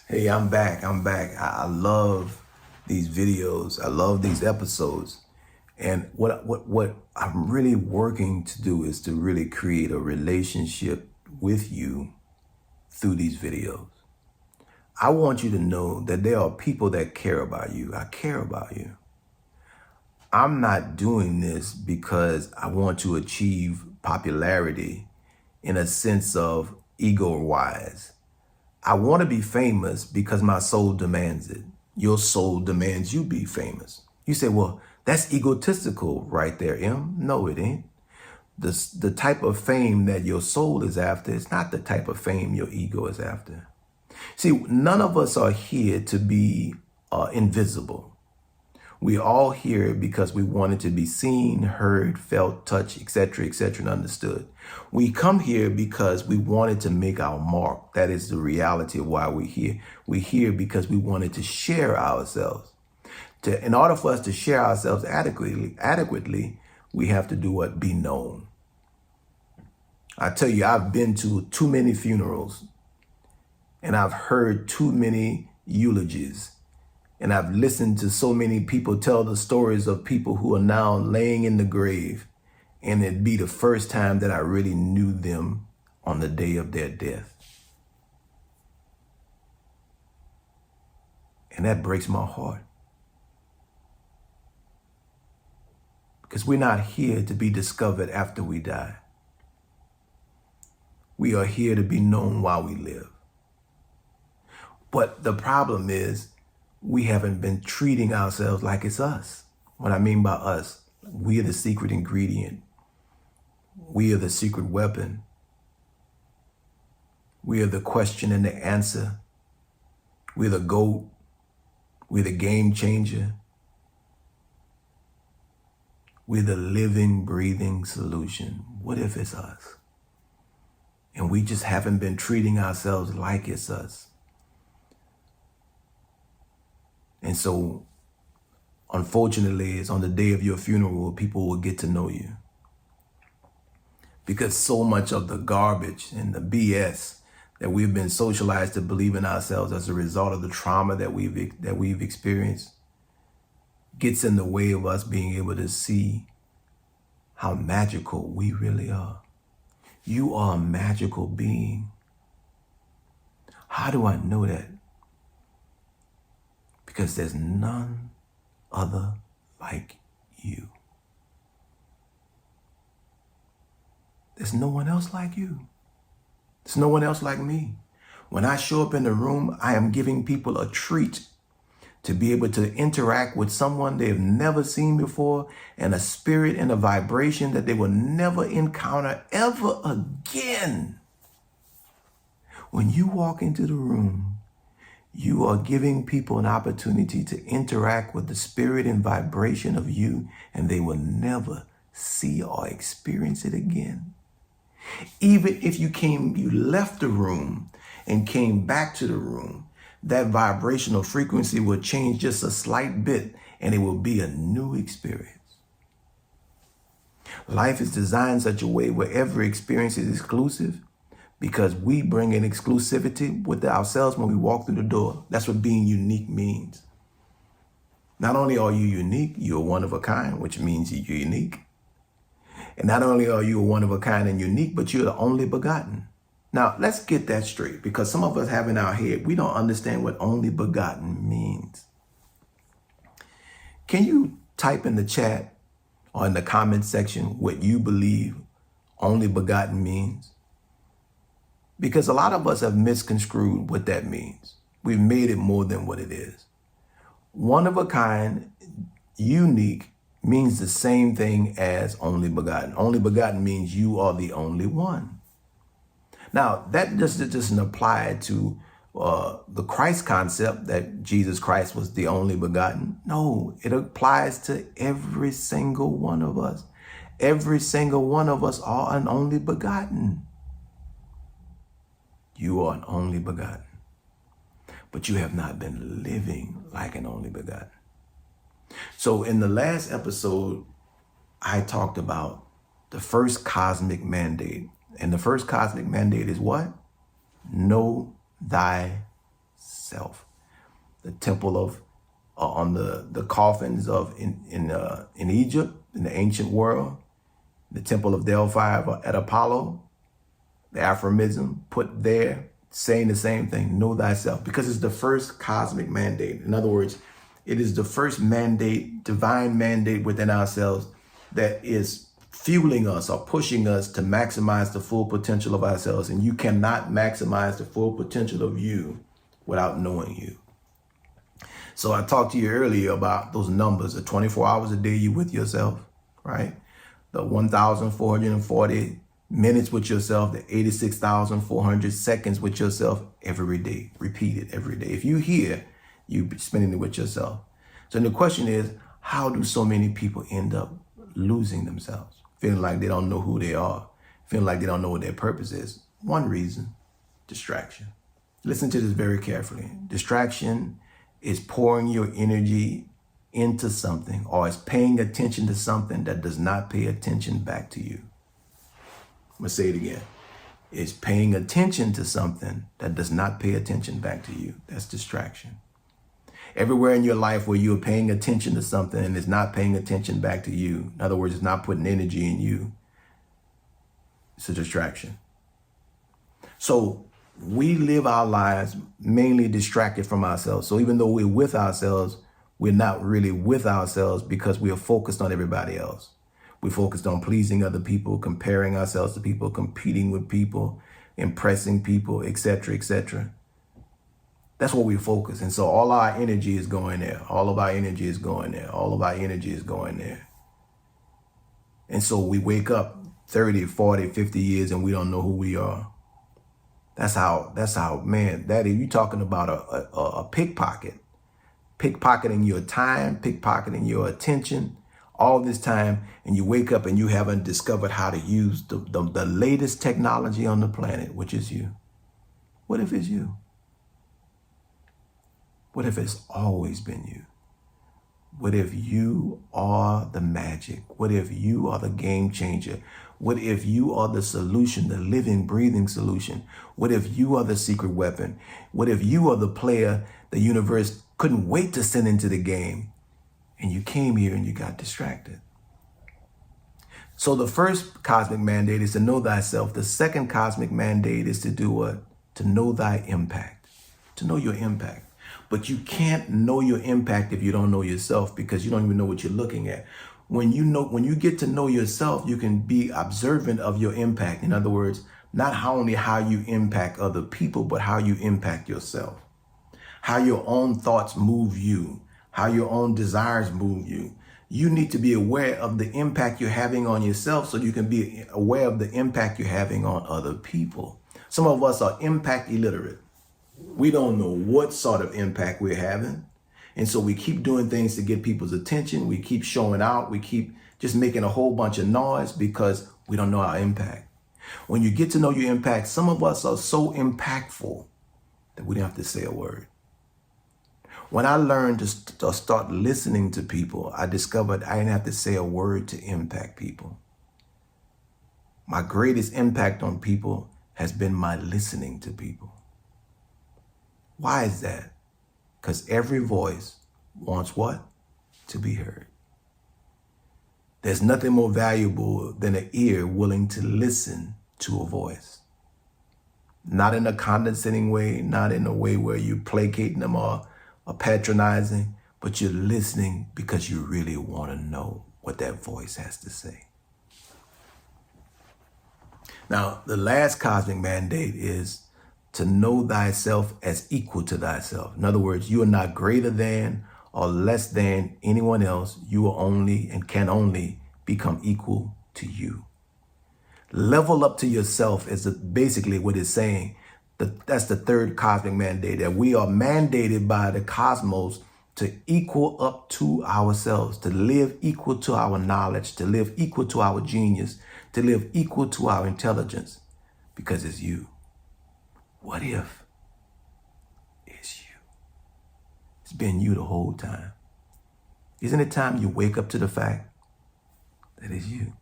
Hey, I'm back. I love these videos. I love these episodes. And what I'm really working to do is to really create a relationship with you through these videos. I want you to know that there are people that care about you. I care about you. I'm not doing this because I want to achieve popularity in a sense of ego-wise. I want to be famous because my soul demands it. Your soul demands you be famous. You say, well, that's egotistical right there, Em. No, it ain't. The type of fame that your soul is after is not the type of fame your ego is after. See, none of us are here to be invisible. We all here because we wanted to be seen, heard, felt, touched, etc., and understood. We come here because we wanted to make our mark. That is the reality of why we're here. We're here because we wanted to share ourselves. In order for us to share ourselves adequately, we have to do what? Be known. I tell you, I've been to too many funerals and I've heard too many eulogies. And I've listened to so many people tell the stories of people who are now laying in the grave. And it'd be the first time that I really knew them on the day of their death. And that breaks my heart. Because we're not here to be discovered after we die. We are here to be known while we live. But the problem is, we haven't been treating ourselves like it's us. What I mean by us, we are the secret ingredient. We are the secret weapon. We are the question and the answer. We're the GOAT. We're the game changer. We're the living, breathing solution. What if it's us? And we just haven't been treating ourselves like it's us. And so, unfortunately, it's on the day of your funeral, people will get to know you. Because so much of the garbage and the BS that we've been socialized to believe in ourselves as a result of the trauma that we've experienced gets in the way of us being able to see how magical we really are. You are a magical being. How do I know that? Because there's none other like you. There's no one else like you. There's no one else like me. When I show up in the room, I am giving people a treat to be able to interact with someone they've never seen before, and a spirit and a vibration that they will never encounter ever again. When you walk into the room, you are giving people an opportunity to interact with the spirit and vibration of you, and they will never see or experience it again. Even if you left the room and came back to the room, that vibrational frequency will change just a slight bit, and it will be a new experience. Life is designed such a way where every experience is exclusive, because we bring in exclusivity with ourselves when we walk through the door. That's what being unique means. Not only are you unique, you're one of a kind, which means you're unique. And not only are you one of a kind and unique, but you're the only begotten. Now, let's get that straight, because some of us have in our head, we don't understand what only begotten means. Can you type in the chat or in the comment section what you believe only begotten means? Because a lot of us have misconstrued what that means. We've made it more than what it is. One of a kind, unique, means the same thing as only begotten. Only begotten means you are the only one. Now, that just doesn't apply to the Christ concept that Jesus Christ was the only begotten. No, it applies to every single one of us. Every single one of us are an only begotten. You are an only begotten, but you have not been living like an only begotten. So in the last episode, I talked about the first cosmic mandate. And the first cosmic mandate is what? Know thyself. thyself. The temple of on the coffins of in Egypt, in the ancient world, the temple of Delphi at Apollo, the aphorism put there saying the same thing, know thyself, because it's the first cosmic mandate. In other words, it is the first mandate, divine mandate within ourselves that is fueling us or pushing us to maximize the full potential of ourselves. And you cannot maximize the full potential of you without knowing you. So I talked to you earlier about those numbers, the 24 hours a day you with yourself, right? The 1,440 minutes with yourself, the 86,400 seconds with yourself every day. Repeat it every day. If you hear, you spending it with yourself. So the question is, how do so many people end up losing themselves? Feeling like they don't know who they are, feeling like they don't know what their purpose is. One reason, distraction. Listen to this very carefully. Distraction is pouring your energy into something, or is paying attention to something that does not pay attention back to you. I'm gonna say it again. It's paying attention to something that does not pay attention back to you. That's distraction. Everywhere in your life where you're paying attention to something and it's not paying attention back to you, in other words, it's not putting energy in you, it's a distraction. So we live our lives mainly distracted from ourselves. So even though we're with ourselves, we're not really with ourselves because we are focused on everybody else. We're focused on pleasing other people, comparing ourselves to people, competing with people, impressing people, etc., etc. That's what we focus. And so all our energy is going there. All of our energy is going there. All of our energy is going there. And so we wake up 30, 40, 50 years and we don't know who we are. That's how, man, that is, you're talking about a pickpocket. Pickpocketing your time, pickpocketing your attention, all this time, and you wake up and you haven't discovered how to use the latest technology on the planet, which is you. What if it's you? What if it's always been you? What if you are the magic? What if you are the game changer? What if you are the solution, the living, breathing solution? What if you are the secret weapon? What if you are the player the universe couldn't wait to send into the game, and you came here and you got distracted? So the first cosmic mandate is to know thyself. The second cosmic mandate is to do what? To know thy impact, to know your impact. But you can't know your impact if you don't know yourself, because you don't even know what you're looking at. When you get to know yourself, you can be observant of your impact. In other words, not only how you impact other people, but how you impact yourself. How your own thoughts move you, how your own desires move you. You need to be aware of the impact you're having on yourself so you can be aware of the impact you're having on other people. Some of us are impact illiterate. We don't know what sort of impact we're having. And so we keep doing things to get people's attention. We keep showing out. We keep just making a whole bunch of noise because we don't know our impact. When you get to know your impact, some of us are so impactful that we don't have to say a word. When I learned to start listening to people, I discovered I didn't have to say a word to impact people. My greatest impact on people has been my listening to people. Why is that? Because every voice wants what? To be heard. There's nothing more valuable than an ear willing to listen to a voice. Not in a condescending way, not in a way where you're placating them or patronizing, but you're listening because you really want to know what that voice has to say. Now, the last cosmic mandate is to know thyself as equal to thyself. In other words, you are not greater than or less than anyone else. You are only and can only become equal to you. Level up to yourself is basically what it's saying. That's the third cosmic mandate, that we are mandated by the cosmos to equal up to ourselves, to live equal to our knowledge, to live equal to our genius, to live equal to our intelligence, because it's you. What if it's you? It's been you the whole time. Isn't it time you wake up to the fact that it's you?